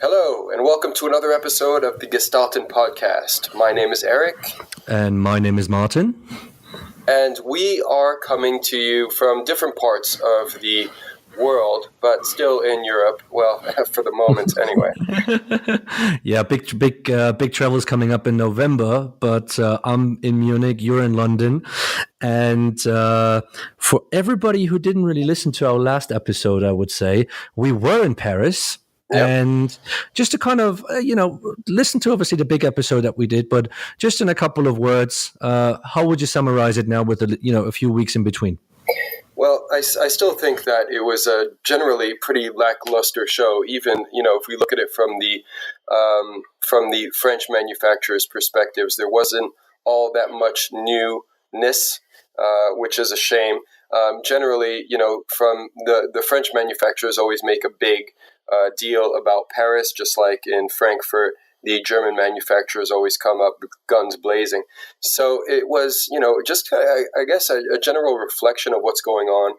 Hello, and welcome to another episode of the GESTALTEN podcast. My name is Eric. And my name is Martin. And we are coming to you from different parts of the world, but still in Europe. Well, for the moment, anyway. Yeah, big travels coming up in November, but I'm in Munich, you're in London. And for everybody who didn't really listen to our last episode, I would say, we were in Paris. Yep. And just to kind of, listen to obviously the big episode that we did, but just in a couple of words, how would you summarize it now with, a few weeks in between? Well, I still think that it was a generally pretty lackluster show, even, if we look at it from the French manufacturers' perspectives. There wasn't all that much newness, which is a shame. Generally, from the French manufacturers always make a big deal about Paris, just like in Frankfurt, the German manufacturers always come up guns blazing. So it was, just I guess a general reflection of what's going on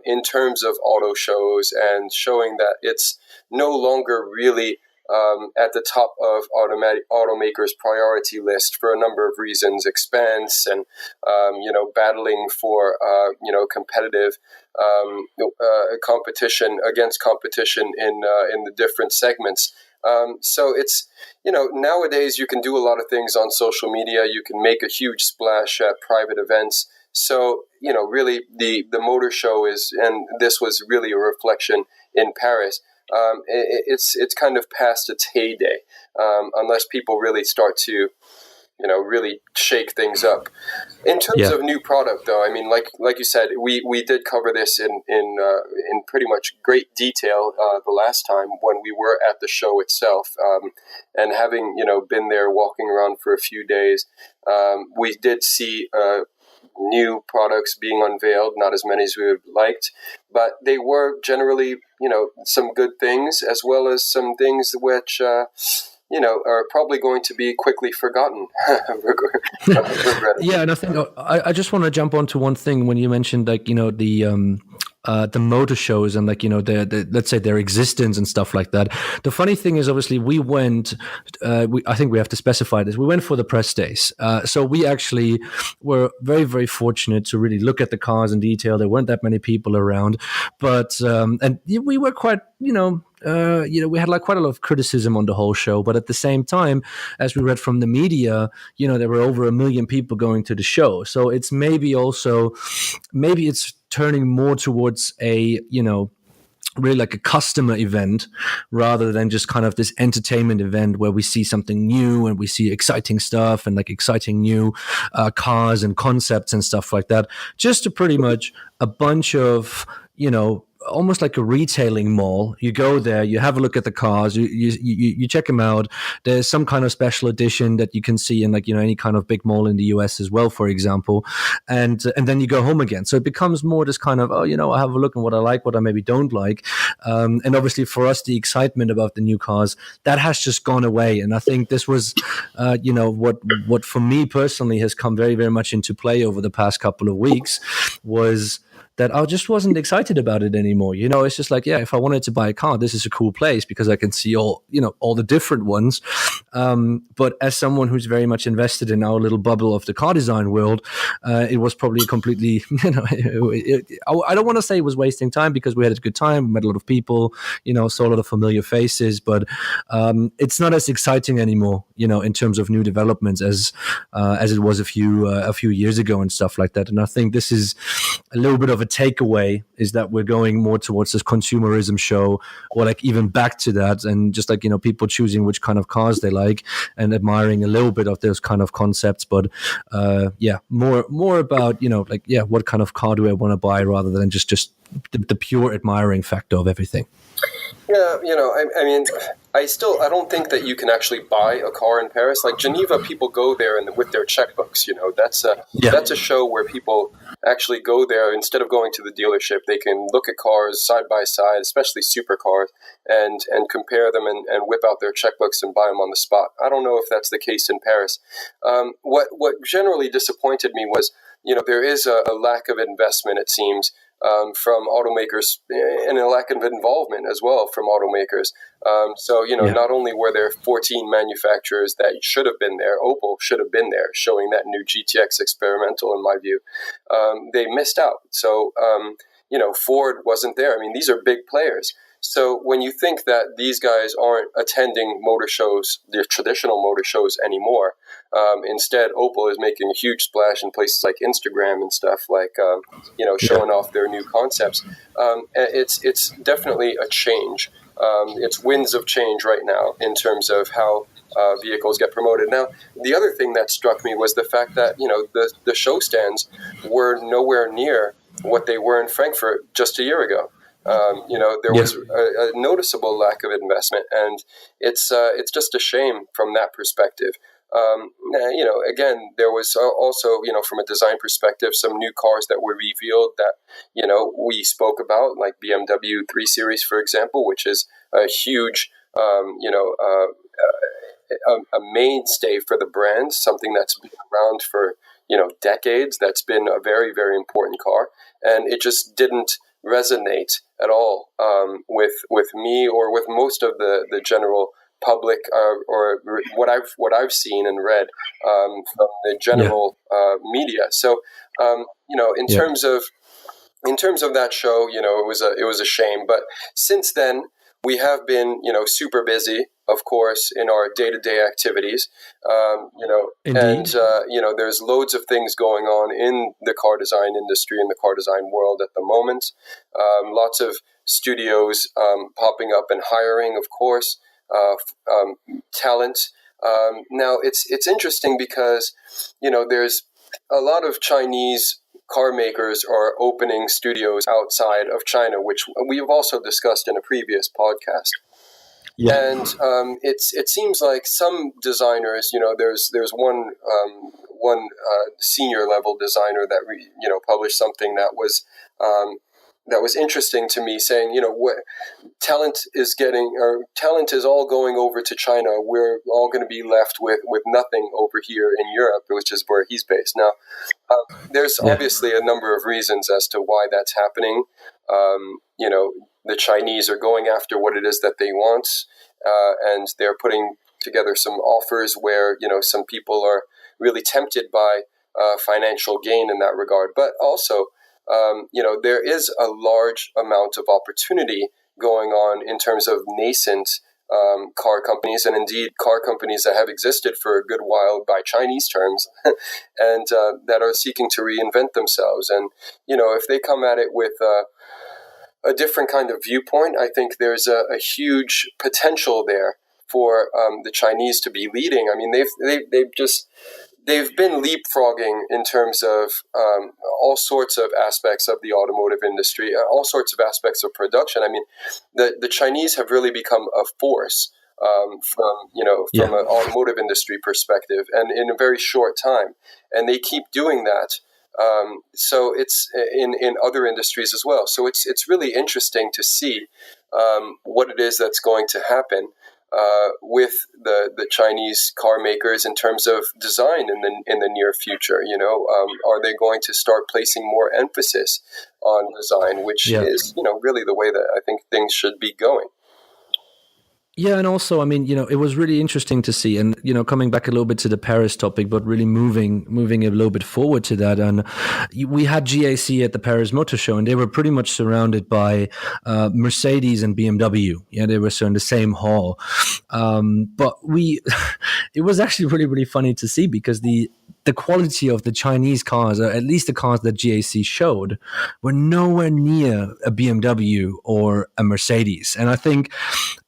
in terms of auto shows, and showing that it's no longer really at the top of automakers' priority list for a number of reasons: expense and battling for competitive competition against competition in the different segments. So it's, nowadays you can do a lot of things on social media. You can make a huge splash at private events. So, really the motor show is, and this was really a reflection in Paris. It's kind of past its heyday, unless people really start to, really shake things up. In terms of new product, though, I mean, like you said, we did cover this in pretty much great detail the last time when we were at the show itself, and having been there, walking around for a few days, we did see new products being unveiled. Not as many as we would have liked, but they were generally some good things, as well as some things which are probably going to be quickly forgotten. Yeah, and I think I just want to jump onto one thing when you mentioned the motor shows and the let's say their existence and stuff like that. The funny thing is, obviously, we went. I think we have to specify this. We went for the press days, so we actually were very, very fortunate to really look at the cars in detail. There weren't that many people around, but and we were quite, we had quite a lot of criticism on the whole show. But at the same time, as we read from the media, there were over 1 million people going to the show. So it's maybe it's turning more towards a, really like a customer event rather than just kind of this entertainment event where we see something new and we see exciting stuff and exciting new cars and concepts and stuff like that. Just to pretty much a bunch of, almost like a retailing mall. You go there, you have a look at the cars, you check them out. There's some kind of special edition that you can see in any kind of big mall in the US as well, for example, and then you go home again. So it becomes more this kind of, I have a look at what I like, what I maybe don't like, and obviously for us, the excitement about the new cars, that has just gone away. And I think this was what for me personally has come very, very much into play over the past couple of weeks was that I just wasn't excited about it anymore. It's just if I wanted to buy a car, this is a cool place because I can see all the different ones. But as someone who's very much invested in our little bubble of the car design world, it was probably completely, I don't want to say it was wasting time because we had a good time. We met a lot of people, saw a lot of familiar faces, but it's not as exciting anymore, in terms of new developments as it was a few years ago and stuff like that. And I think this is a little bit of a takeaway, is that we're going more towards this consumerism show, or even back to that, and just people choosing which kind of cars they like and admiring a little bit of those kind of concepts, but more about what kind of car do I want to buy rather than just the pure admiring factor of everything. Yeah, I mean, I don't think that you can actually buy a car in Paris. Like Geneva, people go there with their checkbooks. That's a show where people actually go there instead of going to the dealership. They can look at cars side by side, especially supercars, and compare them and whip out their checkbooks and buy them on the spot. I don't know if that's the case in Paris. What generally disappointed me was there is a lack of investment, it seems, from automakers, and a lack of involvement as well from automakers. Not only were there 14 manufacturers that should have been there, Opel should have been there, showing that new GTX experimental, in my view, they missed out. So, Ford wasn't there. I mean, these are big players. So when you think that these guys aren't attending motor shows, the traditional motor shows anymore, instead Opel is making a huge splash in places like Instagram and stuff, like showing off their new concepts. It's definitely a change. It's winds of change right now in terms of how vehicles get promoted. Now, the other thing that struck me was the fact that the show stands were nowhere near what they were in Frankfurt just a year ago. There was a noticeable lack of investment, and it's just a shame from that perspective. Again, there was also, from a design perspective, some new cars that were revealed that, we spoke about, like BMW 3 Series, for example, which is a huge, a mainstay for the brand, something that's been around for, decades. That's been a very, very important car, and it just didn't resonate at all with me or with most of the general public, or what I've seen and read from the general media. So in terms of that show, it was a shame. But since then, we have been super busy, of course, in our day-to-day activities. Indeed. And there's loads of things going on in the car design industry, in the car design world at the moment. Lots of studios popping up and hiring, of course, talent. Now it's interesting because there's a lot of Chinese car makers are opening studios outside of China, which we've also discussed in a previous podcast. Yeah. And it seems like some designers, there's one senior level designer that published something that was interesting to me, saying what talent is all going over to China. We're all going to be left with nothing over here in Europe, which is where he's based now. There's obviously a number of reasons as to why that's happening. The Chinese are going after what it is that they want, and they're putting together some offers where some people are really tempted by financial gain in that regard. But also, there is a large amount of opportunity going on in terms of nascent car companies, and indeed car companies that have existed for a good while by Chinese terms, and that are seeking to reinvent themselves. And if they come at it with a different kind of viewpoint, I think there's a huge potential there for the Chinese to be leading. I mean, they've been leapfrogging in terms of all sorts of aspects of the automotive industry, all sorts of aspects of production. I mean, the Chinese have really become a force from an automotive industry perspective, and in a very short time, and they keep doing that. So it's in other industries as well. So it's really interesting to see what it is that's going to happen with the Chinese car makers in terms of design in the near future. Are they going to start placing more emphasis on design, which is really the way that I think things should be going. Yeah, and also, I mean, it was really interesting to see, and coming back a little bit to the Paris topic, but really moving a little bit forward to that. And we had GAC at the Paris Motor Show, and they were pretty much surrounded by Mercedes and BMW. Yeah, they were so in the same hall. But it was actually really, really funny to see, because the quality of the Chinese cars, or at least the cars that GAC showed, were nowhere near a BMW or a Mercedes. And I think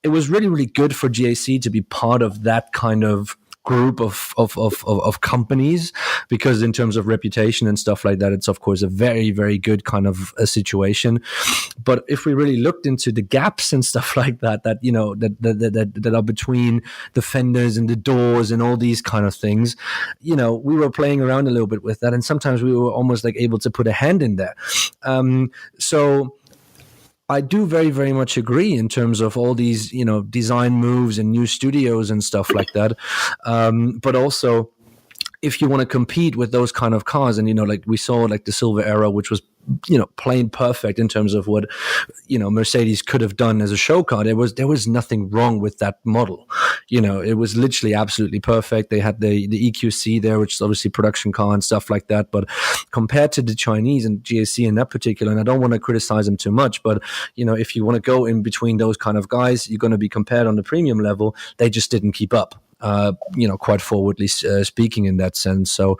it was really, really good for GAC to be part of that kind of group of companies, because in terms of reputation and stuff like that, it's of course a very, very good kind of a situation. But if we really looked into the gaps and stuff like that that are between the fenders and the doors and all these kind of things, we were playing around a little bit with that, and sometimes we were almost like able to put a hand in there. So I do very, very much agree in terms of all these, design moves and new studios and stuff like that. But also, if you want to compete with those kind of cars, and like we saw like the Silver Era, which was plain perfect in terms of what Mercedes could have done as a show car. There was nothing wrong with that model. It was literally absolutely perfect. They had the EQC there, which is obviously production car and stuff like that. But compared to the Chinese and GAC in that particular, and I don't want to criticize them too much, but if you want to go in between those kind of guys, you're going to be compared on the premium level. They just didn't keep up. Quite forwardly speaking in that sense. So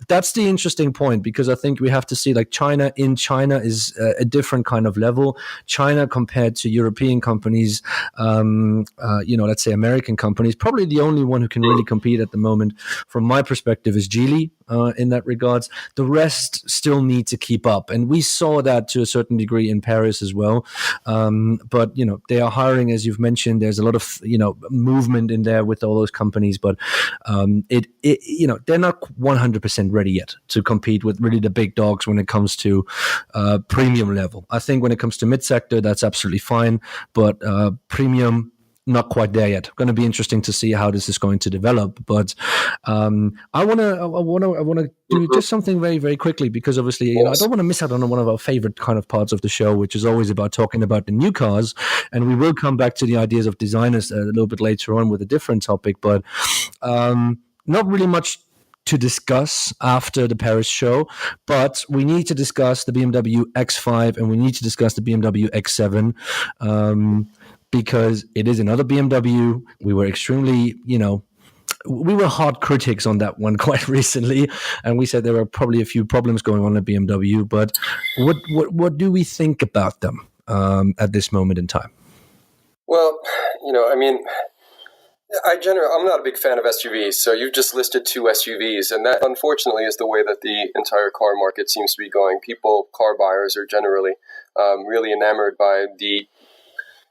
that's the interesting point, because I think we have to see like China is a different kind of level. China compared to European companies, let's say American companies, probably the only one who can really compete at the moment from my perspective is Geely in that regards. The rest still need to keep up. And we saw that to a certain degree in Paris as well. But, they are hiring, as you've mentioned, there's a lot of, movement in there with all those companies, but they're not 100% ready yet to compete with really the big dogs when it comes to premium level. I think when it comes to mid-sector, that's absolutely fine, but premium, not quite there yet. Going to be interesting to see how this is going to develop. But I want to do just something very, very quickly, because obviously, I don't want to miss out on one of our favorite kind of parts of the show, which is always about talking about the new cars. And we will come back to the ideas of designers a little bit later on with a different topic, but not really much to discuss after the Paris show, but we need to discuss the BMW X5 and we need to discuss the BMW X7. Because it is another BMW. We were extremely, we were hard critics on that one quite recently, and we said there were probably a few problems going on at BMW. But what do we think about them at this moment in time? Well, I'm not a big fan of SUVs, so you've just listed two SUVs, and that unfortunately is the way that the entire car market seems to be going. Car buyers are generally really enamored by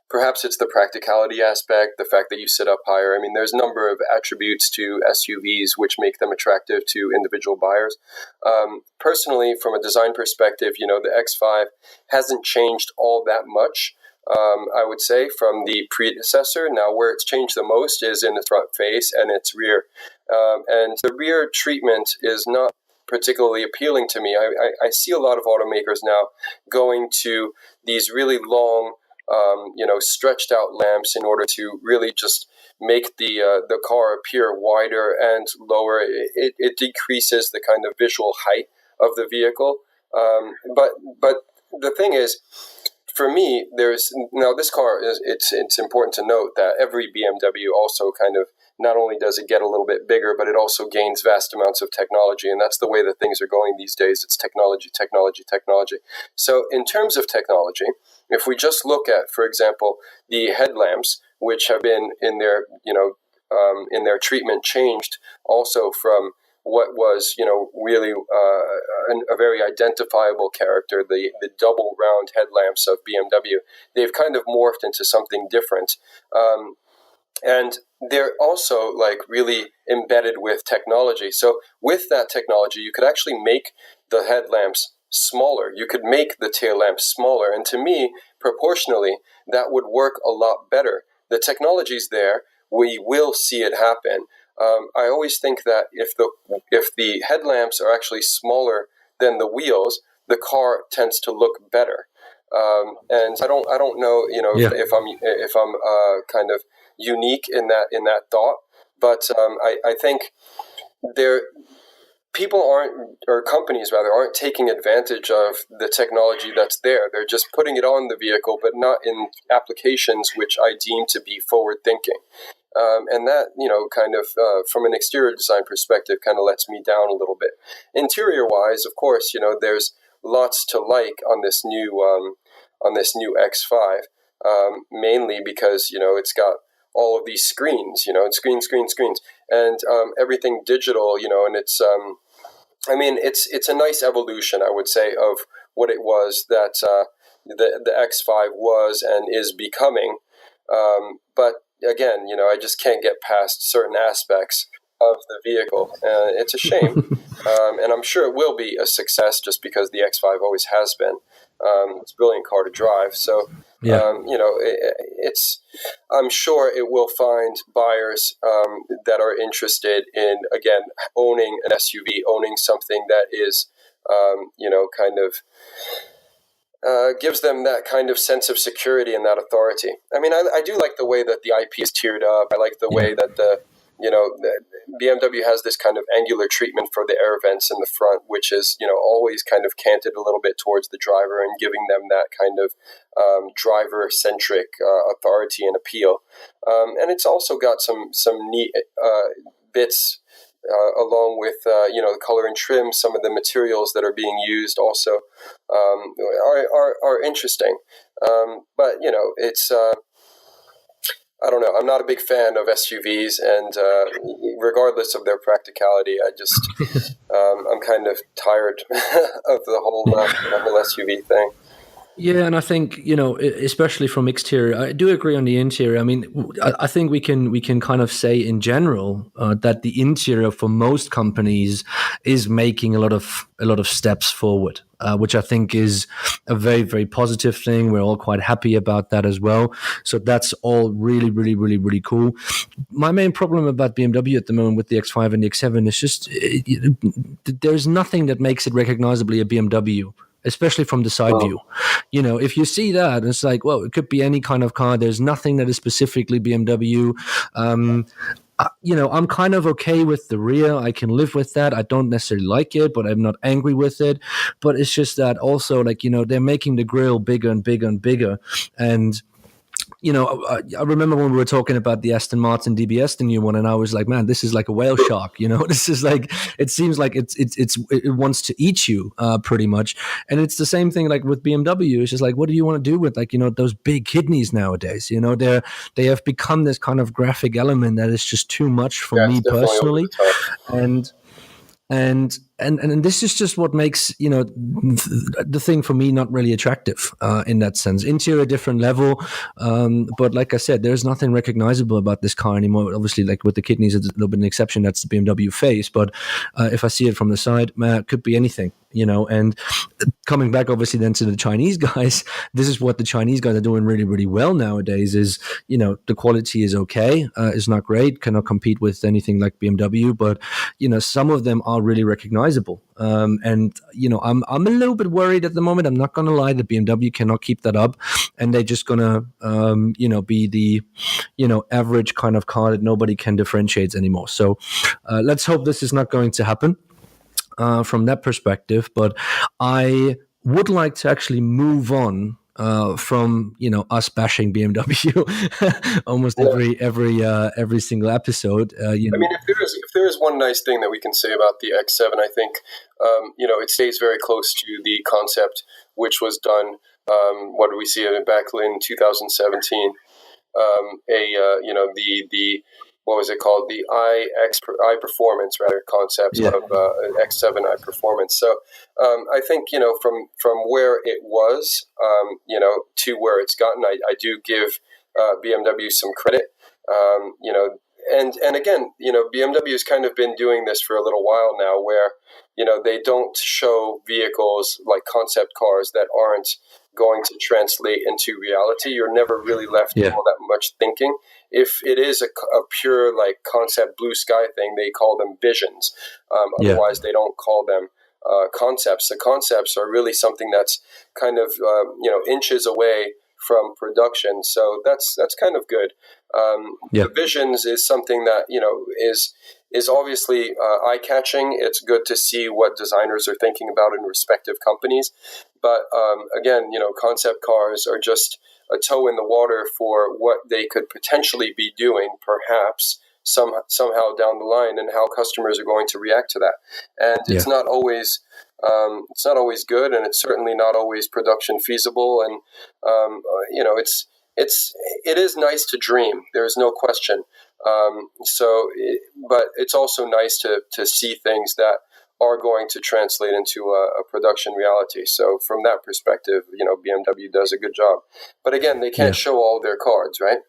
perhaps it's the practicality aspect, the fact that you sit up higher. I mean, there's a number of attributes to SUVs which make them attractive to individual buyers. Personally, from a design perspective, the X5 hasn't changed all that much, I would say, from the predecessor. Now, where it's changed the most is in the front face and its rear. And the rear treatment is not particularly appealing to me. I see a lot of automakers now going to these really long, stretched out lamps in order to really just make the car appear wider and lower. It decreases the kind of visual height of the vehicle. But the thing is, for me, this car it's important to note that every BMW also kind of, not only does it get a little bit bigger, but it also gains vast amounts of technology. And that's the way that things are going these days. It's technology, technology, technology. So in terms of technology, if we just look at, for example, the headlamps, which have been in their treatment changed also from what was, really a very identifiable character, the double round headlamps of BMW, they've kind of morphed into something different. And they're also like really embedded with technology. So with that technology, you could actually make the headlamps smaller. You could make the tail lamps smaller. And to me, proportionally, that would work a lot better. The technology's there. We will see it happen. I always think that if the headlamps are actually smaller than the wheels, the car tends to look better. And I don't know, if I'm kind of unique in that thought, but I think companies aren't taking advantage of the technology that's there. They're just putting it on the vehicle, but not in applications which I deem to be forward thinking. And that, kind of from an exterior design perspective, kind of lets me down a little bit. Interior wise, of course, there's lots to like on this new X5, mainly because it's got all of these screens, screens, and everything digital, and it's it's a nice evolution, I would say, of what it was that the X5 was and is becoming. But again, I just can't get past certain aspects of the vehicle. It's a shame, and I'm sure it will be a success just because the X5 always has been. It's a brilliant car to drive. So, Yeah. it's. I'm sure it will find buyers that are interested in, again, owning an SUV, owning something that is, kind of gives them that kind of sense of security and that authority. I mean, I do like the way that the IP is tiered up. I like the way that the BMW has this kind of angular treatment for the air vents in the front, which is, always kind of canted a little bit towards the driver and giving them that kind of driver-centric authority and appeal. And it's also got some neat bits along with the color and trim. Some of the materials that are being used also are interesting. But it's I don't know. I'm not a big fan of SUVs, and regardless of their practicality, I just I'm kind of tired of the whole SUV thing. Yeah, and I think, especially from exterior, I do agree on the interior. I mean, I think we can kind of say in general that the interior for most companies is making a lot of steps forward, which I think is a very, very positive thing. We're all quite happy about that as well. So that's all really, really, really, really cool. My main problem about BMW at the moment with the X5 and the X7 is just there's nothing that makes it recognizably a BMW, especially from the side view. If you see that, it's like, well, it could be any kind of car. There's nothing that is specifically BMW. I'm kind of okay with the rear. I can live with that. I don't necessarily like it, but I'm not angry with it. But it's just that also, they're making the grille bigger and bigger and bigger. And I remember when we were talking about the Aston Martin DBS, the new one, and I was like, man, this is like a whale shark. This is like, it seems like it wants to eat you pretty much. And it's the same thing like with BMW. It's just like, what do you want to do with those big kidneys nowadays? They have become this kind of graphic element that is just too much for me personally. And this is just what makes the thing for me not really attractive in that sense. Interior different level, but like I said, there's nothing recognizable about this car anymore. Obviously, like with the kidneys, it's a little bit an exception. That's the BMW face, but if I see it from the side, man, it could be anything. And coming back obviously then to the Chinese guys, this is what the Chinese guys are doing really, really well nowadays is, the quality is okay. It's not great, cannot compete with anything like BMW, but, some of them are really recognizable. I'm a little bit worried at the moment. I'm not going to lie. The BMW cannot keep that up, and they're just going to, be the, average kind of car that nobody can differentiate anymore. So let's hope this is not going to happen. From that perspective, but I would like to actually move on from us bashing BMW almost every single episode. I mean, if there is one nice thing that we can say about the X7, I think it stays very close to the concept which was done. What did we see back in 2017? The what was it called? The i performance, rather, concept of X7 i performance. So I think from where it was to where it's gotten, I do give BMW some credit. And again, BMW has kind of been doing this for a little while now, where they don't show vehicles like concept cars that aren't going to translate into reality. You're never really left with all that much thinking. If it is a pure like concept blue sky thing, they call them visions. Otherwise, they don't call them concepts. The concepts are really something that's kind of inches away from production. So that's kind of good. The visions is something that is obviously eye-catching. It's good to see what designers are thinking about in respective companies. But again, concept cars are just a toe in the water for what they could potentially be doing, perhaps somehow down the line, and how customers are going to react to that. And it's not always good, and it's certainly not always production feasible. And it is nice to dream. There is no question. But it's also nice to see things that are going to translate into a production reality. So from that perspective, BMW does a good job. But again, they can't show all their cards, right?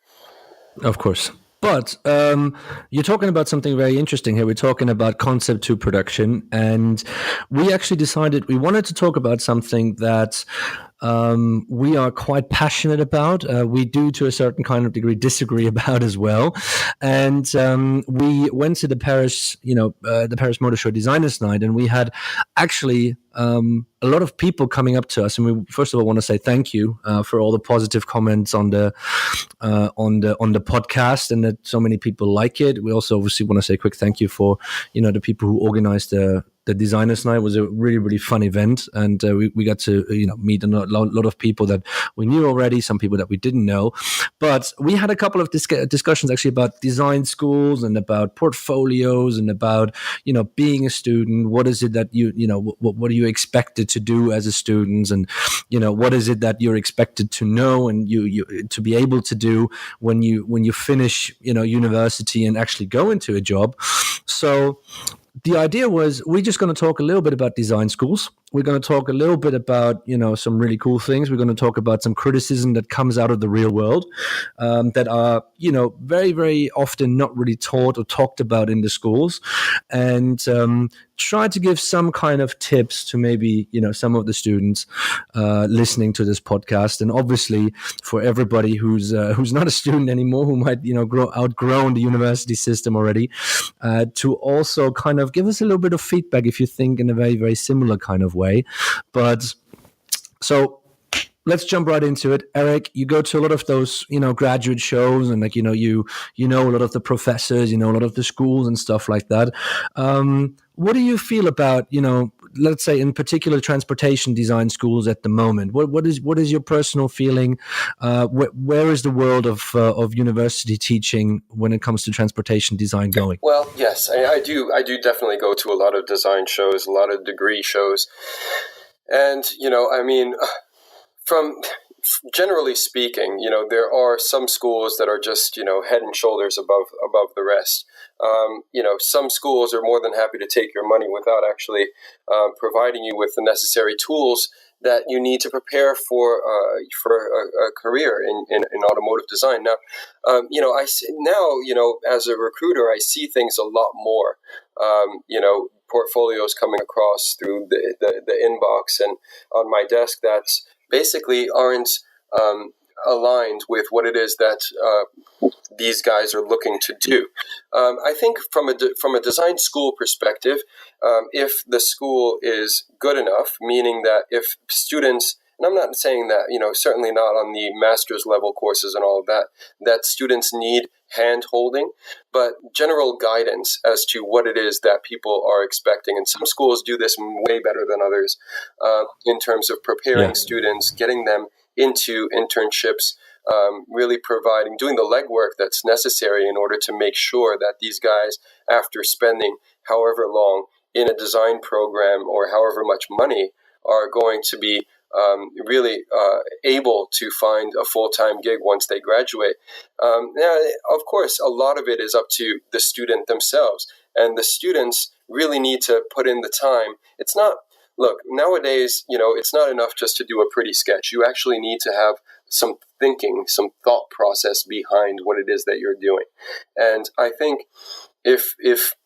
Of course. But you're talking about something very interesting here. We're talking about concept to production, and we actually decided we wanted to talk about something that we are quite passionate about. We do, to a certain kind of degree, disagree about as well. And we went to the Paris Motor Show Designers Night, and we had actually a lot of people coming up to us, and we first of all want to say thank you for all the positive comments on the podcast, and that so many people like it. We also obviously want to say a quick thank you for the people who organized the Designers Night. It was a really, really fun event, and we got to meet a lot of people that we knew already, some people that we didn't know. But we had a couple of discussions actually about design schools and about portfolios and about being a student. What is it that what are you expected to do as a student, and what is it that you're expected to know and you to be able to do when you finish university and actually go into a job. So the idea was we're just going to talk a little bit about design schools. We're going to talk a little bit about some really cool things. We're going to talk about some criticism that comes out of the real world that are very, very often not really taught or talked about in the schools, and try to give some kind of tips to maybe some of the students listening to this podcast, and obviously for everybody who's not a student anymore, who might outgrown the university system already, to also kind of give us a little bit of feedback if you think in a very, very similar kind of way. But so let's jump right into it. Eric, you go to a lot of those, graduate shows, and you know a lot of the professors, a lot of the schools and stuff like that. What do you feel about, let's say in particular transportation design schools at the moment? What is your personal feeling? Where is the world of university teaching when it comes to transportation design going? Well, yes, I do definitely go to a lot of design shows, a lot of degree shows, and from generally speaking, there are some schools that are just, head and shoulders above the rest. Some schools are more than happy to take your money without actually providing you with the necessary tools that you need to prepare for a career in automotive design. Now, as a recruiter, I see things a lot more. Portfolios coming across through the inbox and on my desk that's basically aren't aligned with what it is that these guys are looking to do. I think from a design school perspective, if the school is good enough, meaning that if students, and I'm not saying that, certainly not on the master's level courses and all of that, that students need hand holding, but general guidance as to what it is that people are expecting. And some schools do this way better than others in terms of preparing students, getting them into internships, really doing the legwork that's necessary in order to make sure that these guys, after spending however long in a design program or however much money, are going to be really able to find a full-time gig once they graduate. Now, of course, a lot of it is up to the student themselves, and the students really need to put in the time. Look, nowadays, it's not enough just to do a pretty sketch. You actually need to have some thinking, some thought process behind what it is that you're doing. And I think if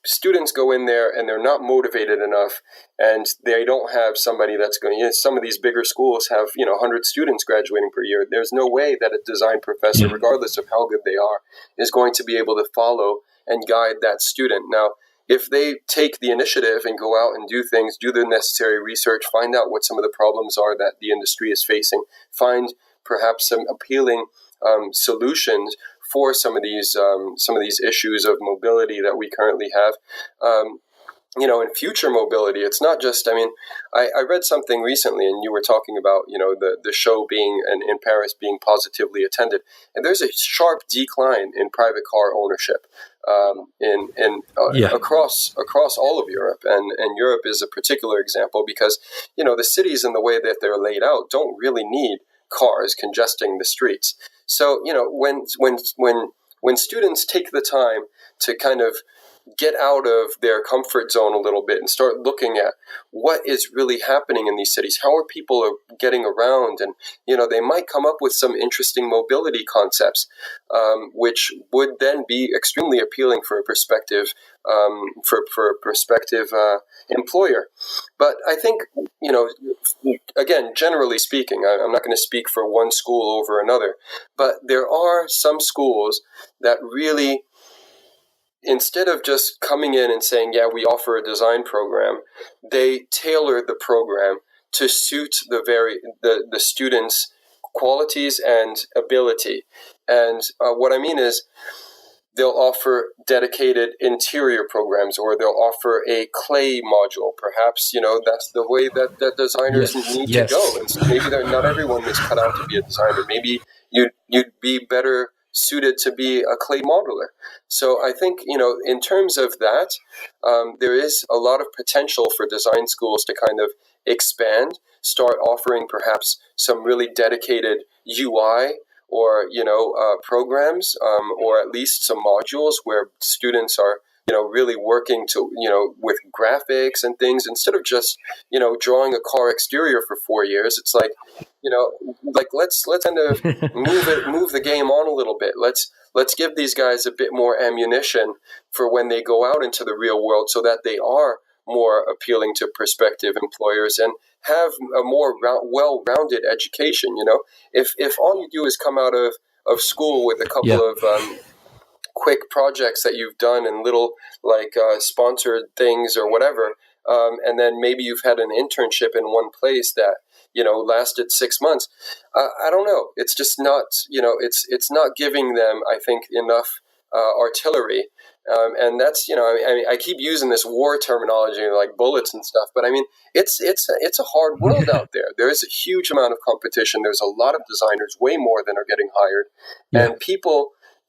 students go in there and they're not motivated enough, and they don't have somebody that's going to, some of these bigger schools have 100 students graduating per year. There's no way that a design professor, regardless of how good they are, is going to be able to follow and guide that student. Now, if they take the initiative and go out and do things, do the necessary research, find out what some of the problems are that the industry is facing, find perhaps some appealing solutions for some of these issues of mobility that we currently have. In future mobility, it's not just, I read something recently, and you were talking about, the show being in Paris being positively attended. And there's a sharp decline in private car ownership across all of Europe. And Europe is a particular example because, the cities and the way that they're laid out don't really need cars congesting the streets. So, when students take the time to kind of get out of their comfort zone a little bit and start looking at what is really happening in these cities. How are people getting around? And, they might come up with some interesting mobility concepts, which would then be extremely appealing for a prospective employer. But I think, again, generally speaking, I'm not going to speak for one school over another, but there are some schools that really, instead of just coming in and saying, yeah, we offer a design program, they tailor the program to suit the students' qualities and ability. And what I mean is, they'll offer dedicated interior programs, or they'll offer a clay module. Perhaps, that's the way that designers need to go. And so maybe not everyone is cut out to be a designer. Maybe you'd be better suited to be a clay modeler. So I think, in terms of that, there is a lot of potential for design schools to kind of expand, start offering perhaps some really dedicated UI or, programs, or at least some modules where students are, really working to, with graphics and things, instead of just, drawing a car exterior for 4 years. It's like, let's kind of move the game on a little bit. Let's give these guys a bit more ammunition for when they go out into the real world, so that they are more appealing to prospective employers and have a more well-rounded education. If all you do is come out of school with a couple of quick projects that you've done and little sponsored things or whatever, and then maybe you've had an internship in one place that lasted 6 months. I don't know. It's just not, it's not giving them, I think, enough artillery. And that's, I keep using this war terminology like bullets and stuff, but I mean, it's a hard world out there. There is a huge amount of competition. There's a lot of designers, way more than are getting hired. And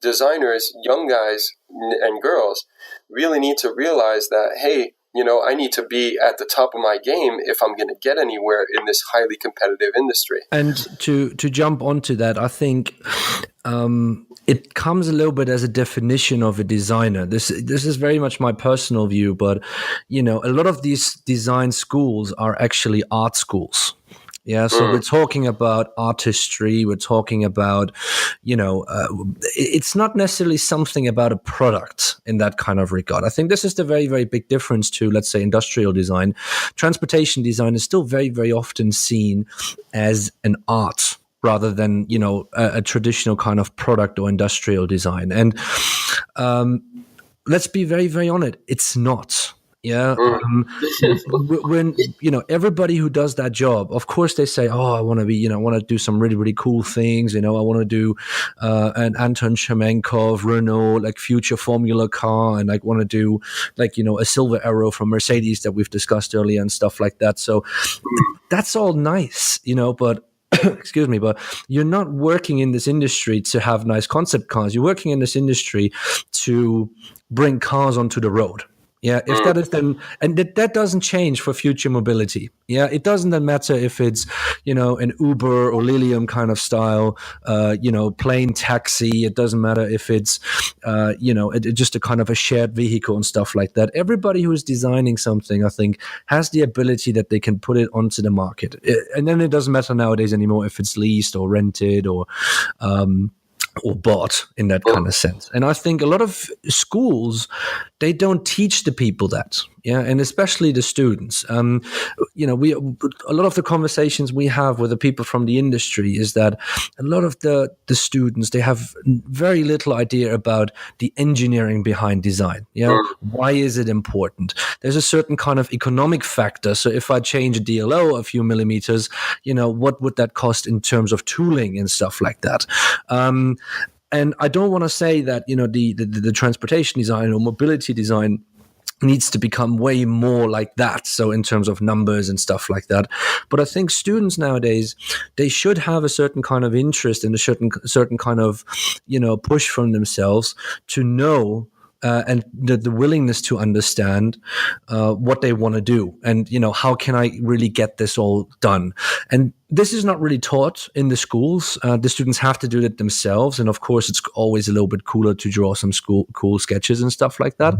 designers, young guys and girls, really need to realize that, hey, I need to be at the top of my game if I'm going to get anywhere in this highly competitive industry. And to jump onto that, I think it comes a little bit as a definition of a designer. This is very much my personal view, but a lot of these design schools are actually art schools. Yeah, so we're talking about artistry. We're talking about, it's not necessarily something about a product in that kind of regard. I think this is the very, very big difference to, let's say, industrial design. Transportation design is still very, very often seen as an art rather than, a traditional kind of product or industrial design. And let's be very, very honest, it's not. Yeah. When, everybody who does that job, of course they say, oh, I want to do some really, really cool things. I want to do an Anton Chemenkov Renault, future Formula car. And want to do a Silver Arrow from Mercedes that we've discussed earlier and stuff like that. So that's all nice, but excuse me, but you're not working in this industry to have nice concept cars. You're working in this industry to bring cars onto the road. Yeah, if that is then, and that doesn't change for future mobility. Yeah, it doesn't then matter if it's, an Uber or Lilium kind of style, plane taxi. It doesn't matter if it's, just a kind of a shared vehicle and stuff like that. Everybody who is designing something, I think, has the ability that they can put it onto the market. And then it doesn't matter nowadays anymore if it's leased or rented or bought in that kind of sense. And I think a lot of schools, they don't teach the people that. Yeah, and especially the students. A lot of the conversations we have with the people from the industry is that a lot of the students, they have very little idea about the engineering behind design. Yeah, why is it important? There's a certain kind of economic factor. So if I change a DLO a few millimeters, what would that cost in terms of tooling and stuff like that? And I don't want to say that the transportation design or mobility design needs to become way more like that, so in terms of numbers and stuff like that. But I think students nowadays, they should have a certain kind of interest and a certain kind of push from themselves to know and the willingness to understand what they want to do, and how can I really get this all done. And this is not really taught in the schools. The students have to do it themselves, and of course it's always a little bit cooler to draw some cool sketches and stuff like that.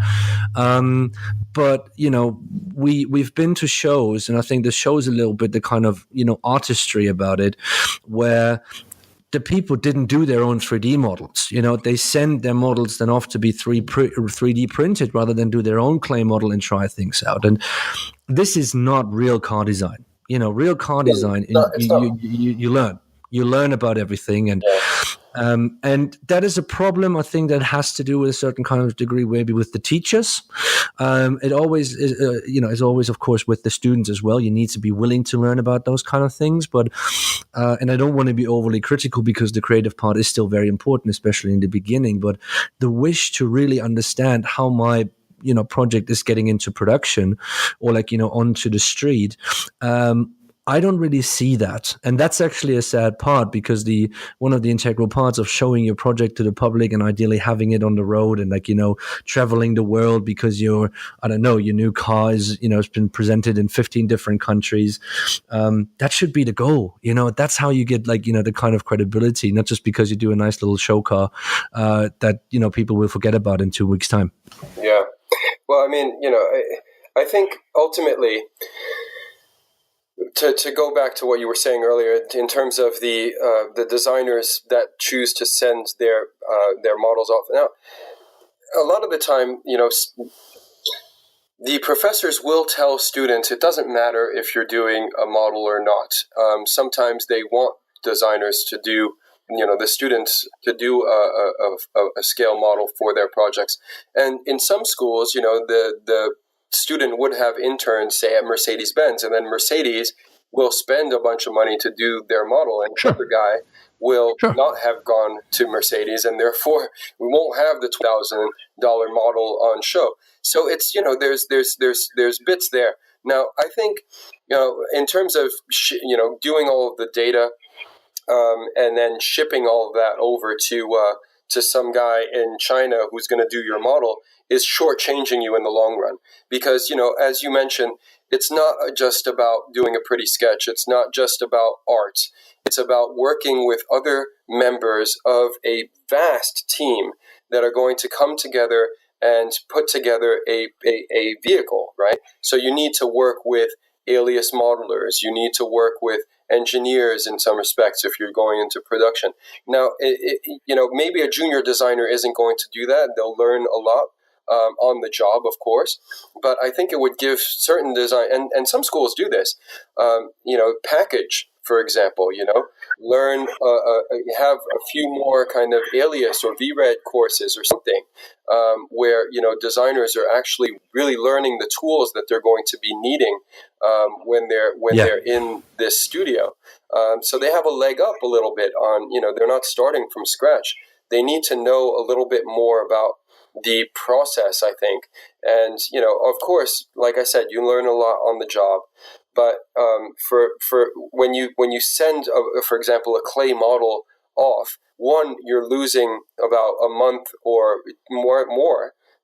But we've been to shows, and I think this shows a little bit the kind of artistry about it, where the people didn't do their own 3D models. They send their models then off to be 3D printed rather than do their own clay model and try things out. And this is not real car design. Real car design, you learn about everything, and that is a problem. I think that has to do with a certain kind of degree, maybe with the teachers. It always is, it's always, of course, with the students as well. You need to be willing to learn about those kind of things. But and I don't want to be overly critical, because the creative part is still very important, especially in the beginning. But the wish to really understand how my project is getting into production, or onto the street, I don't really see that. And that's actually a sad part, because one of the integral parts of showing your project to the public, and ideally having it on the road, and traveling the world, because your new car is, it's been presented in 15 different countries. That should be the goal. That's how you get the kind of credibility, not just because you do a nice little show car that, people will forget about in 2 weeks' time. Yeah. Well, I mean, I think ultimately, to go back to what you were saying earlier, in terms of the designers that choose to send their models off. Now, a lot of the time, the professors will tell students it doesn't matter if you're doing a model or not. Sometimes they want designers to do, the students to do a scale model for their projects. And in some schools, the student would have interns, say, at Mercedes-Benz, and then Mercedes will spend a bunch of money to do their model, and the other guy will not have gone to Mercedes, and therefore we won't have the $2,000 model on show. So it's, there's bits there. Now, I think, in terms of, doing all of the data, and then shipping all of that over to some guy in China who's going to do your model, is shortchanging you in the long run. Because, as you mentioned, it's not just about doing a pretty sketch. It's not just about art. It's about working with other members of a vast team that are going to come together and put together a vehicle, right? So you need to work with alias modelers. You need to work with engineers in some respects if you're going into production. Now, maybe a junior designer isn't going to do that. They'll learn a lot on the job, of course, but I think it would give certain design, and some schools do this, package, for example, learn, have a few more kind of alias or VRED courses or something, where, designers are actually really learning the tools that they're going to be needing when they're in this studio. So they have a leg up a little bit on, they're not starting from scratch. They need to know a little bit more about the process, I think. And, of course, like I said, you learn a lot on the job. But for when you send, for example, a clay model off, one, you're losing about a month or more,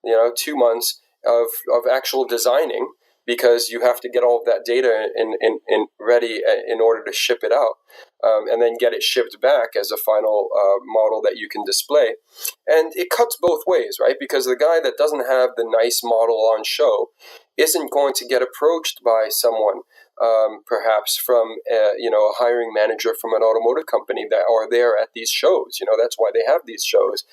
2 months of actual designing, because you have to get all of that data in ready in order to ship it out, and then get it shipped back as a final model that you can display. And it cuts both ways, right? Because the guy that doesn't have the nice model on show isn't going to get approached by someone, perhaps from a hiring manager from an automotive company that are there at these shows. That's why they have these shows.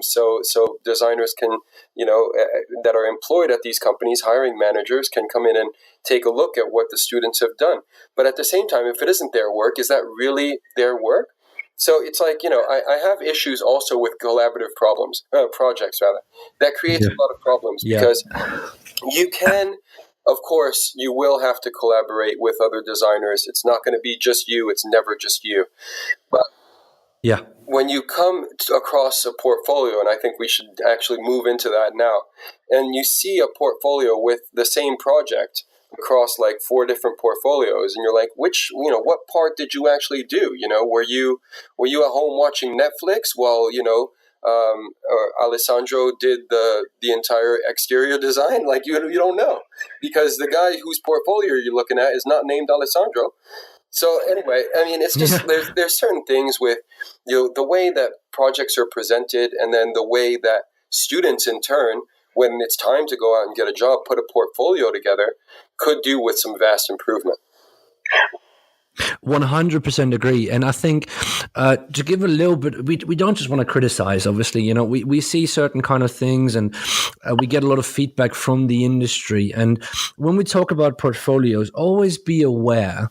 So designers can, that are employed at these companies, hiring managers can come in and take a look at what the students have done. But at the same time, if it isn't their work, is that really their work? So it's like, I have issues also with collaborative projects, that creates a lot of problems, because you can, of course, you will have to collaborate with other designers. It's not going to be just you. It's never just you. But when you come across a portfolio, and I think we should actually move into that now, and you see a portfolio with the same project across like 4 different portfolios, and you're like, what part did you actually do? Were you at home watching Netflix while, Alessandro did the entire exterior design. Like you don't know, because the guy whose portfolio you're looking at is not named Alessandro. So anyway, I mean, it's just there's certain things with the way that projects are presented, and then the way that students in turn, when it's time to go out and get a job, put a portfolio together, could do with some vast improvement. 100% agree. And I think to give a little bit, we don't just want to criticize, obviously. You know, we see certain kind of things, and we get a lot of feedback from the industry. And when we talk about portfolios, always be aware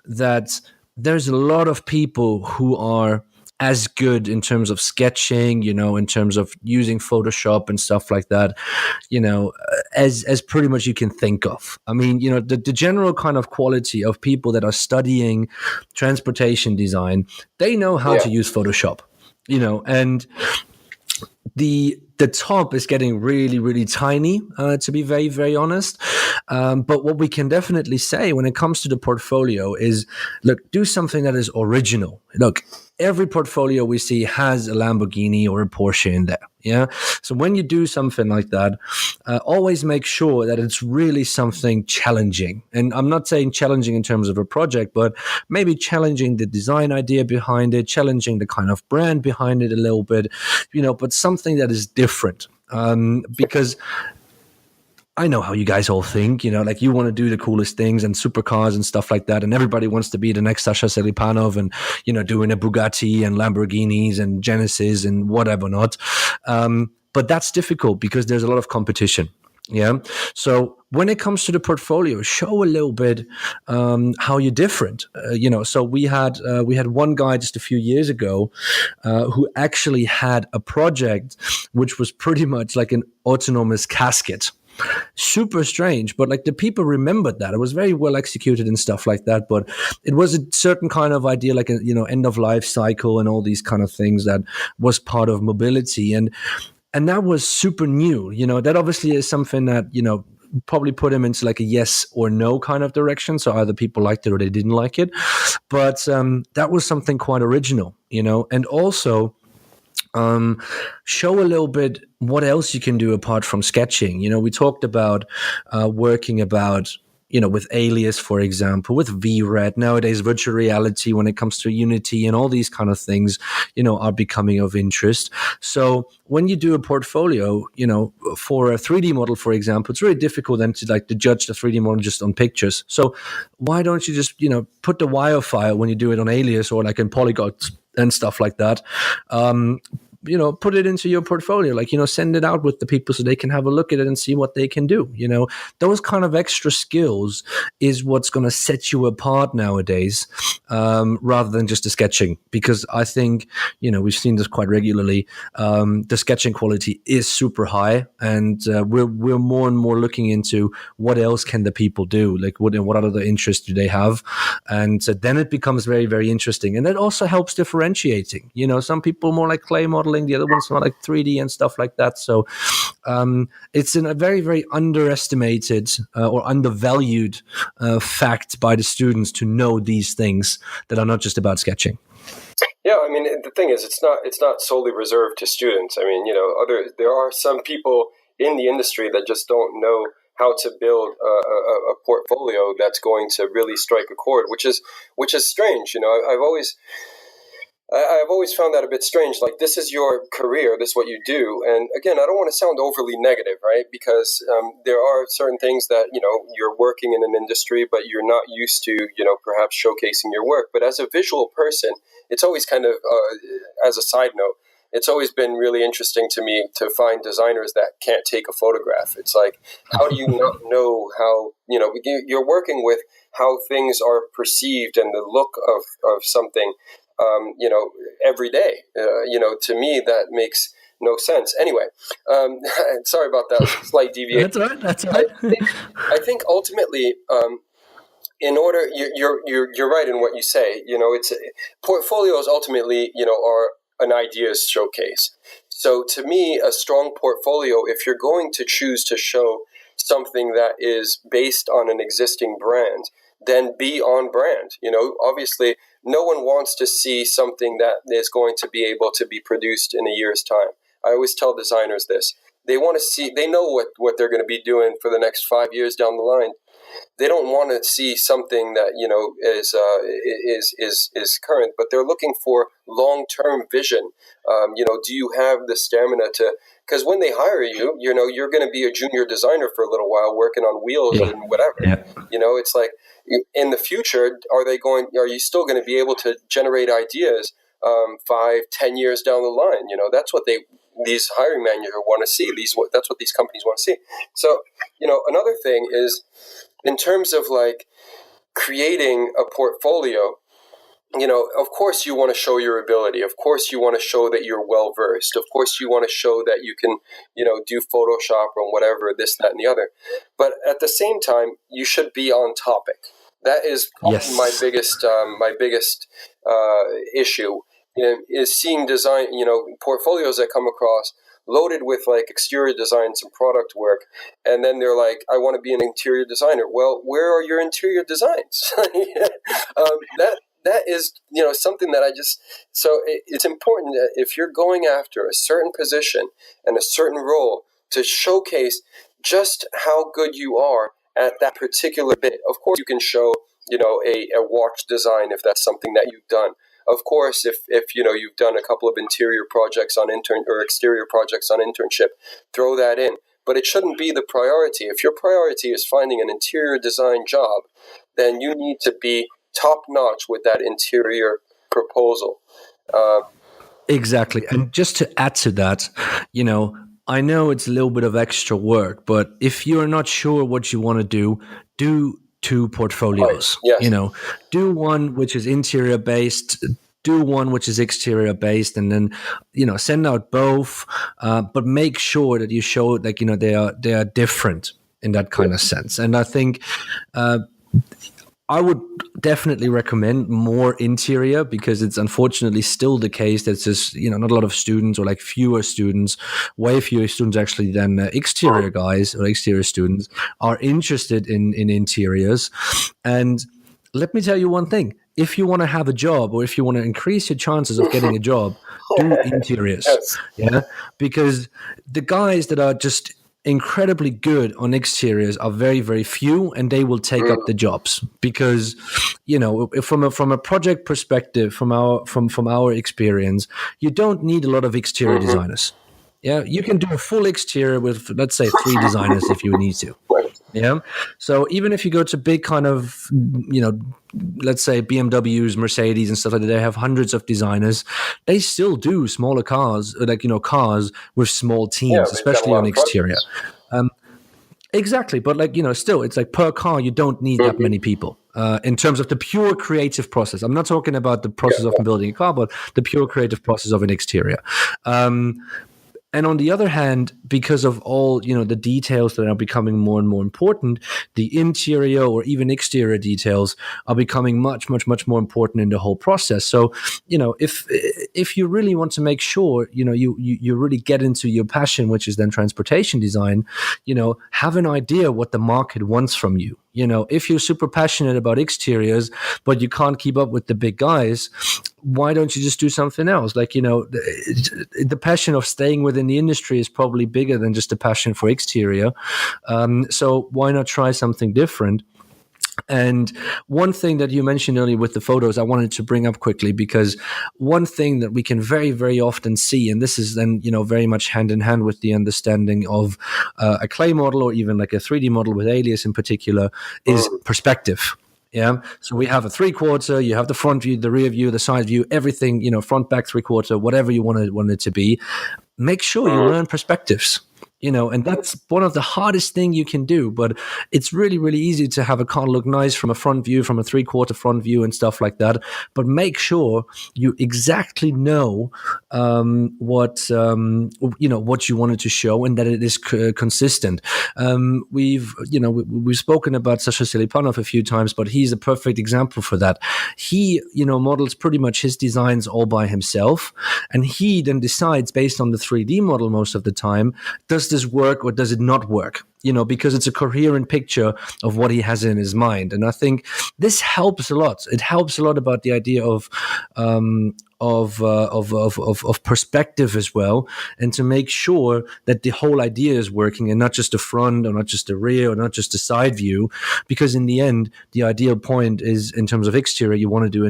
that there's a lot of people who are as good in terms of sketching, you know, in terms of using Photoshop and stuff like that, you know, as pretty much you can think of. I mean, you know, the general kind of quality of people that are studying transportation design, they know how to use Photoshop, you know, and the top is getting really, really tiny, to be very, very honest. But what we can definitely say when it comes to the portfolio is, look, do something that is original. Look, every portfolio we see has a Lamborghini or a Porsche in there. Yeah. So when you do something like that, always make sure that it's really something challenging. And I'm not saying challenging in terms of a project, but maybe challenging the design idea behind it, challenging the kind of brand behind it a little bit, you know, but something that is different. Because I know how you guys all think, you know, like you want to do the coolest things and supercars and stuff like that. And everybody wants to be the next Sasha Selipanov and, you know, doing a Bugatti and Lamborghinis and Genesis and whatever not. But that's difficult because there's a lot of competition. Yeah. So when it comes to the portfolio, show a little bit how you're different. You know, so we had one guy just a few years ago who actually had a project which was pretty much like an autonomous casket. Super strange, but like the people remembered that. It was very well executed and stuff like that, but it was a certain kind of idea, like a, you know, end of life cycle and all these kind of things that was part of mobility, and that was super new. You know, that obviously is something that, you know, probably put him into like a yes or no kind of direction. So either people liked it or they didn't like it, but that was something quite original, you know. And also show a little bit what else you can do apart from sketching. You know, we talked about working about, you know, with Alias, for example, with VRED, nowadays virtual reality when it comes to Unity and all these kind of things, you know, are becoming of interest. So when you do a portfolio, you know, for a 3D model, for example, it's really difficult then to judge the 3D model just on pictures. So why don't you just, you know, put the wire file when you do it on Alias or like in Polygon and stuff like that, you know, put it into your portfolio, like, you know, send it out with the people so they can have a look at it and see what they can do. You know, those kind of extra skills is what's going to set you apart nowadays, rather than just the sketching, because I think, you know, we've seen this quite regularly. The sketching quality is super high, and we're more and more looking into what else can the people do, like what other interests do they have, and so then it becomes very, very interesting, and that also helps differentiating. You know, some people more like clay modeling, the other ones more like 3D and stuff like that. So it's a very, very underestimated or undervalued fact by the students to know these things that are not just about sketching. Yeah, I mean, the thing is, it's not solely reserved to students. I mean, you know, there are some people in the industry that just don't know how to build a portfolio that's going to really strike a chord, which is strange. You know, I've always found that a bit strange. Like, this is your career, this is what you do. And again, I don't want to sound overly negative, right? Because there are certain things that, you know, you're working in an industry, but you're not used to, you know, perhaps showcasing your work. But as a visual person, it's always kind of, as a side note, it's always been really interesting to me to find designers that can't take a photograph. It's like, how do you not know how, you know, you're working with how things are perceived and the look of something, you know, every day. You know, to me, that makes no sense. Anyway, sorry about that slight deviation. That's all right. I think ultimately, in order, you're right in what you say. You know, it's portfolios ultimately, you know, are an ideas showcase. So to me, a strong portfolio, if you're going to choose to show something that is based on an existing brand, then be on brand. You know, obviously, no one wants to see something that is going to be able to be produced in a year's time. I always tell designers this. They want to see, they know what they're going to be doing for the next 5 years down the line. They don't want to see something that, you know, is current, but they're looking for long-term vision. You know, do you have the stamina to, because when they hire you, you know, you're going to be a junior designer for a little while working on wheels and whatever. Yeah. You know, it's like, in the future, are you still going to be able to generate ideas 5-10 years down the line? You know, that's what these hiring managers want to see. That's what these companies want to see. So, you know, another thing is, in terms of like creating a portfolio, you know, of course you want to show your ability. Of course you want to show that you're well versed. Of course you want to show that you can, you know, do Photoshop or whatever, this, that, and the other. But at the same time, you should be on topic. That is probably my biggest issue, is seeing design, you know, portfolios that come across loaded with like exterior designs and product work, and then they're like, I want to be an interior designer. Well, where are your interior designs? That is, you know, something that it's important that if you're going after a certain position and a certain role, to showcase just how good you are at that particular bit. Of course, you can show, you know, a watch design if that's something that you've done. Of course, if you know, you've done a couple of interior projects on exterior projects on internship, throw that in. But it shouldn't be the priority. If your priority is finding an interior design job, then you need to be top notch with that interior proposal. Exactly. And just to add to that, you know, I know it's a little bit of extra work, but if you're not sure what you want to do 2 portfolios. Right. Yes. You know, do one which is interior based, do one which is exterior based, and then, you know, send out both. But make sure that you show, like, you know, they are different in that kind of sense. And I think I would definitely recommend more interior, because it's unfortunately still the case that just, you know, not a lot of students, or like fewer students, way fewer students actually than exterior guys or exterior students are interested in interiors. And let me tell you one thing. If you want to have a job, or if you want to increase your chances of getting a job, do interiors. Yes. Yeah, because the guys that are just incredibly good on exteriors are very, very few, and they will take up the jobs, because, you know, from a project perspective, from our experience, you don't need a lot of exterior designers. Yeah, you can do a full exterior with, let's say, 3 designers if you need to. Yeah. So even if you go to big kind of, you know, let's say BMWs, Mercedes and stuff like that, they have hundreds of designers. They still do smaller cars, like, you know, cars with small teams, especially on exterior. Exactly. But, like, you know, still, it's like per car, you don't need that many people in terms of the pure creative process. I'm not talking about the process of building a car, but the pure creative process of an exterior. And on the other hand, because of all, you know, the details that are becoming more and more important, the interior or even exterior details are becoming much, much, much more important in the whole process. So, you know, if you really want to make sure, you know, you really get into your passion, which is then transportation design, you know, have an idea what the market wants from you. You know, if you're super passionate about exteriors, but you can't keep up with the big guys, why don't you just do something else? Like, you know, the passion of staying within the industry is probably bigger than just the passion for exterior. So why not try something different? And one thing that you mentioned earlier with the photos, I wanted to bring up quickly, because one thing that we can very, very often see, and this is then, you know, very much hand in hand with the understanding of a clay model, or even like a 3D model with Alias in particular, is perspective. Yeah. So we have a 3/4, you have the front view, the rear view, the side view, everything, you know, front, back, 3/4, whatever you want it to be. Make sure you learn perspectives. You know, and that's one of the hardest thing you can do, but it's really, really easy to have a car look nice from a front view, from a 3/4 front view and stuff like that. But make sure you exactly know what you wanted to show, and that it is consistent. We've spoken about Sasha Silipanov a few times, but he's a perfect example for that. He, you know, models pretty much his designs all by himself, and he then decides based on the 3D model most of the time, does this work or does it not work? Because it's a coherent picture of what he has in his mind. And I think this helps a lot. It helps a lot about the idea of perspective as well, and to make sure that the whole idea is working and not just the front or not just the rear or not just the side view. Because in the end, the ideal point is, in terms of exterior, you want to do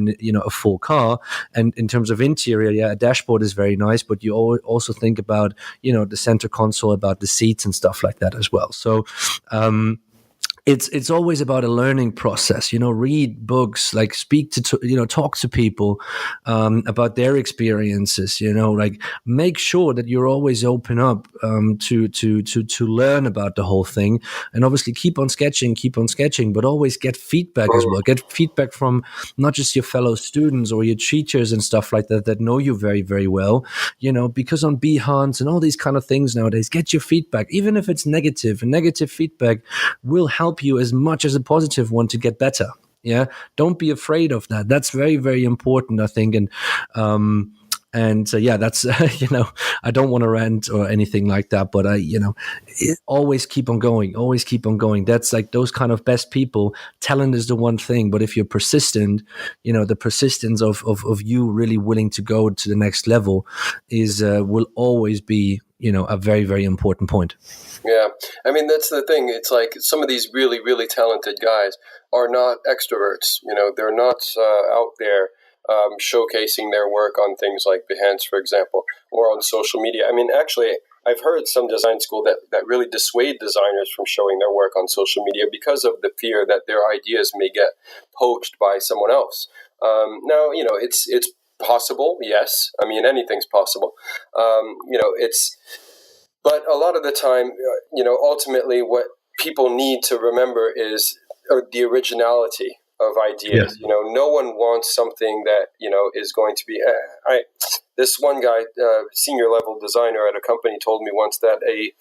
a full car, and in terms of interior, a dashboard is very nice, but you also think about the center console, about the seats and stuff like that as well. So it's always about a learning process. Read books, like speak to talk to people about their experiences. Like make sure that you're always open up to learn about the whole thing, and obviously keep on sketching, but always get feedback as well. Get feedback from not just your fellow students or your teachers and stuff like that know you very, very well. Because on Behance and all these kind of things nowadays, get your feedback, even if it's negative. And negative feedback will help you as much as a positive one to get better. Yeah, don't be afraid of that. That's very, very important, I think. And that's I don't want to rant or anything like that, but always keep on going. That's like those kind of best people. Talent is the one thing, but if you're persistent, the persistence of you really willing to go to the next level is will always be a very, very important point. Yeah, I mean, that's the thing. It's like some of these really, really talented guys are not extroverts. They're not out there showcasing their work on things like Behance, for example, or on social media. I mean, actually, I've heard some design school that really dissuade designers from showing their work on social media because of the fear that their ideas may get poached by someone else. Now, it's possible, yes. I mean, anything's possible. But a lot of the time, ultimately what people need to remember is the originality of ideas. Yeah. No one wants something that, is going to be, this one guy, senior level designer at a company, told me once that a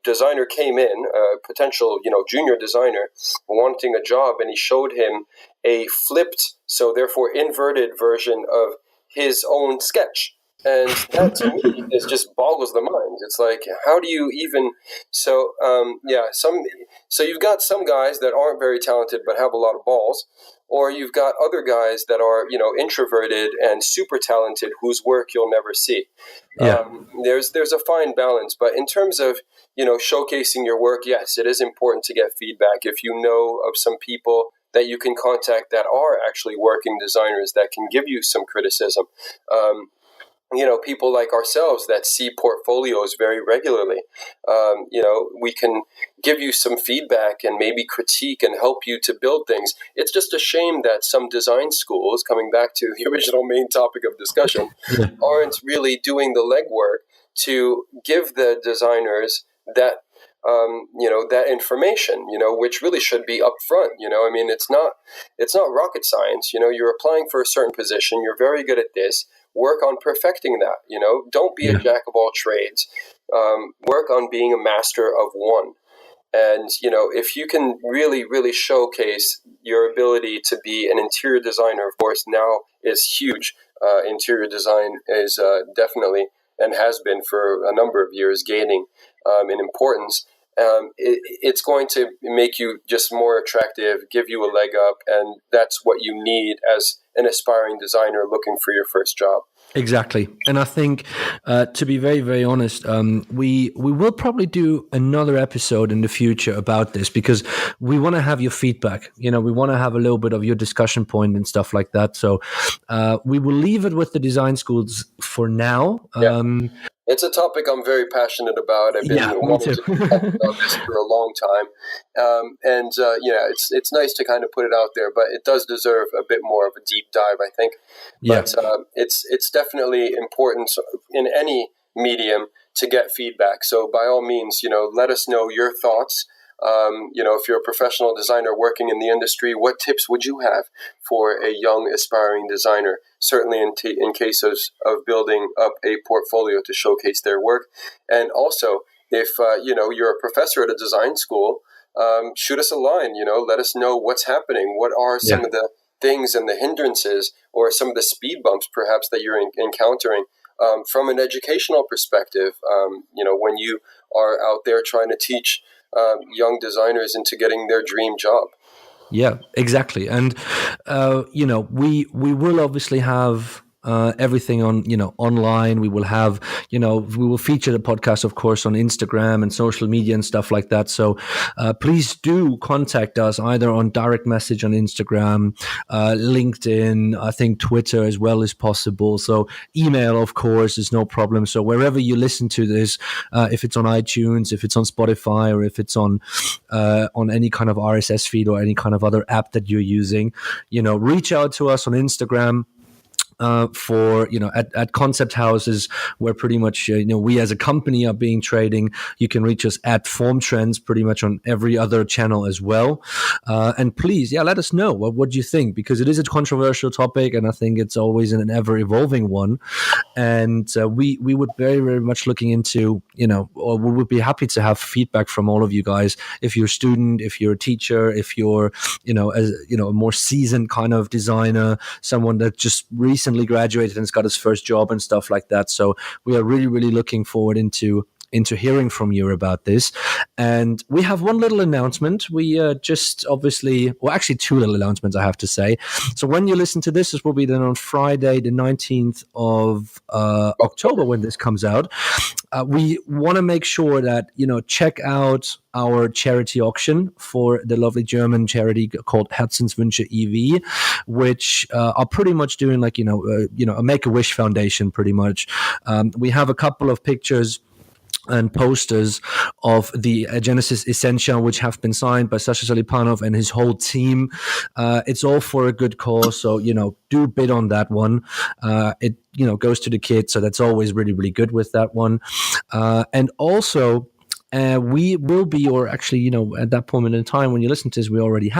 designer came in, a potential, junior designer wanting a job, and he showed him a flipped, so therefore inverted version of his own sketch. And that to me is just boggles the mind. It's like, how do you even? So you've got some guys that aren't very talented but have a lot of balls, or you've got other guys that are introverted and super talented whose work you'll never see. Yeah. There's a fine balance, but in terms of showcasing your work, yes, it is important to get feedback. If you know of some people that you can contact that are actually working designers that can give you some criticism. People like ourselves that see portfolios very regularly. We can give you some feedback and maybe critique and help you to build things. It's just a shame that some design schools, coming back to the original main topic of discussion, aren't really doing the legwork to give the designers that that information, which really should be upfront. I mean, it's not rocket science. You're applying for a certain position. You're very good at this. Work on perfecting that. Don't be a jack of all trades. Work on being a master of one. And, if you can really, really showcase your ability to be an interior designer, of course, now is huge. Interior design is definitely, and has been for a number of years, gaining in importance. It's going to make you just more attractive, give you a leg up, and that's what you need as an aspiring designer looking for your first job. Exactly. And I think, to be very, very honest, we will probably do another episode in the future about this, because we want to have your feedback. We want to have a little bit of your discussion point and stuff like that. So we will leave it with the design schools for now. Yeah. It's a topic I'm very passionate about. I've been wanting to talk about this for a long time. It's nice to kind of put it out there, but it does deserve a bit more of a deep dive, I think. But it's definitely important in any medium to get feedback. So by all means, let us know your thoughts. If you're a professional designer working in the industry, what tips would you have for a young aspiring designer? Certainly in case of building up a portfolio to showcase their work. And also, if you're a professor at a design school, shoot us a line. Let us know what's happening. What are some of the things and the hindrances, or some of the speed bumps perhaps that you're encountering from an educational perspective, when you are out there trying to teach young designers into getting their dream job. Yeah, exactly. And, we will obviously have everything on, online. We will have, we will feature the podcast, of course, on Instagram and social media and stuff like that. So please do contact us either on direct message on Instagram, LinkedIn, I think Twitter as well as possible. So email, of course, is no problem. So wherever you listen to this, if it's on iTunes, if it's on Spotify, or if it's on any kind of RSS feed or any kind of other app that you're using, reach out to us on Instagram. For at Konzepthaus is where pretty much we as a company are being trading. You can reach us at Form Trends pretty much on every other channel as well. And please, let us know what you think, because it is a controversial topic, and I think it's always an ever evolving one. And we would very, very much looking into or we would be happy to have feedback from all of you guys. If you're a student, if you're a teacher, if you're a more seasoned kind of designer, someone that just recently graduated and has got his first job and stuff like that. So we are really, really looking forward into hearing from you about this. And we have one little announcement. We just obviously, well, actually two little announcements, I have to say. So when you listen to this, this will be then on Friday, the 19th of October when this comes out. We want to make sure that, check out our charity auction for the lovely German charity called Herzenswünsche e.V., which are pretty much doing like, a Make-A-Wish Foundation pretty much. We have a couple of pictures and posters of the Genesis Essentia, which have been signed by Sasha Salipanov and his whole team. It's all for a good cause, so do bid on that one. It goes to the kids, so that's always really, really good with that one. And also, we will be, or actually, at that point in time when you listen to this, we already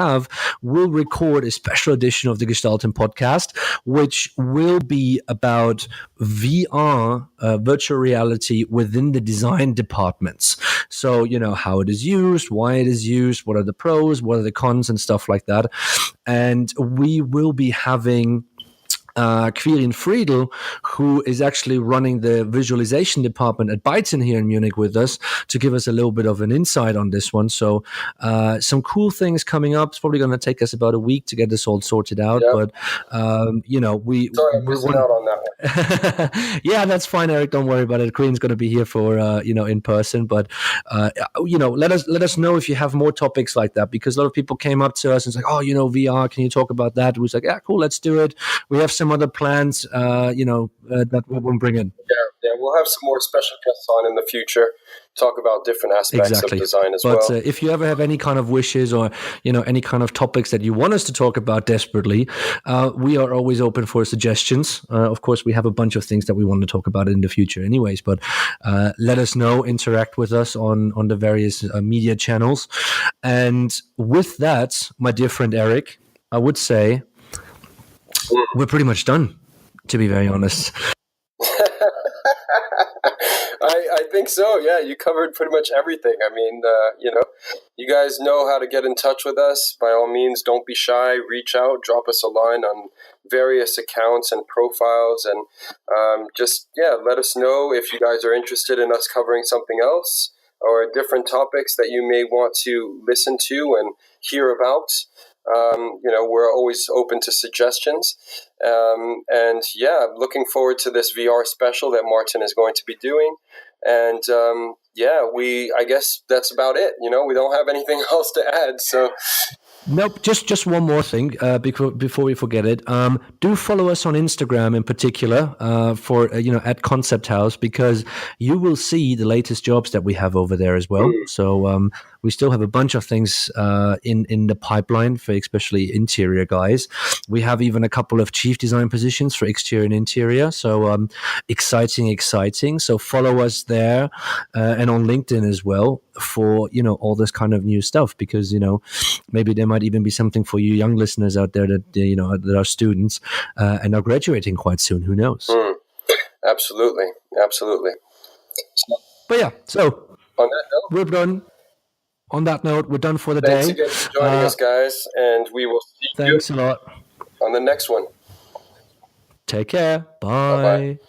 will record a special edition of the Gestalten podcast, which will be about VR, virtual reality within the design departments. So, how it is used, why it is used, what are the pros, what are the cons, and stuff like that. And we will be having Quirin Friedel, who is actually running the visualization department at Byton here in Munich with us, to give us a little bit of an insight on this one. So some cool things coming up. It's probably going to take us about a week to get this all sorted out. Yep. But, we're missing out on that one. Yeah, that's fine, Eric. Don't worry about it. Quirin's going to be here for, in person. But, let us know if you have more topics like that, because a lot of people came up to us and was like, VR, can you talk about that? We was like, yeah, cool, let's do it. We have some other plans, that we will bring in. Yeah, we'll have some more special guests on in the future, talk about different aspects of design as well. But if you ever have any kind of wishes or, any kind of topics that you want us to talk about desperately, we are always open for suggestions. Of course, we have a bunch of things that we want to talk about in the future anyways, but let us know, interact with us on the various media channels. And with that, my dear friend Eric, I would say we're pretty much done, to be very honest. I think so. Yeah, you covered pretty much everything. I mean, you guys know how to get in touch with us. By all means, don't be shy. Reach out, drop us a line on various accounts and profiles, and let us know if you guys are interested in us covering something else or different topics that you may want to listen to and hear about. We're always open to suggestions. Looking forward to this VR special that Martin is going to be doing. And I guess that's about it. We don't have anything else to add. So nope, just one more thing before we forget it. Do follow us on Instagram in particular for at Konzepthaus, because you will see the latest jobs that we have over there as well. So we still have a bunch of things in the pipeline for especially interior guys. We have even a couple of chief design positions for exterior and interior. So exciting. So follow us there and on LinkedIn as well for all this kind of new stuff, because maybe there might even be something for you young listeners out there that that are students and are graduating quite soon. Who knows? Absolutely. But yeah, so on that note, we're done. On that note, we're done for the thanks day. Thanks again for joining us, guys, and we will see you a lot on the next one. Take care. Bye. Bye-bye.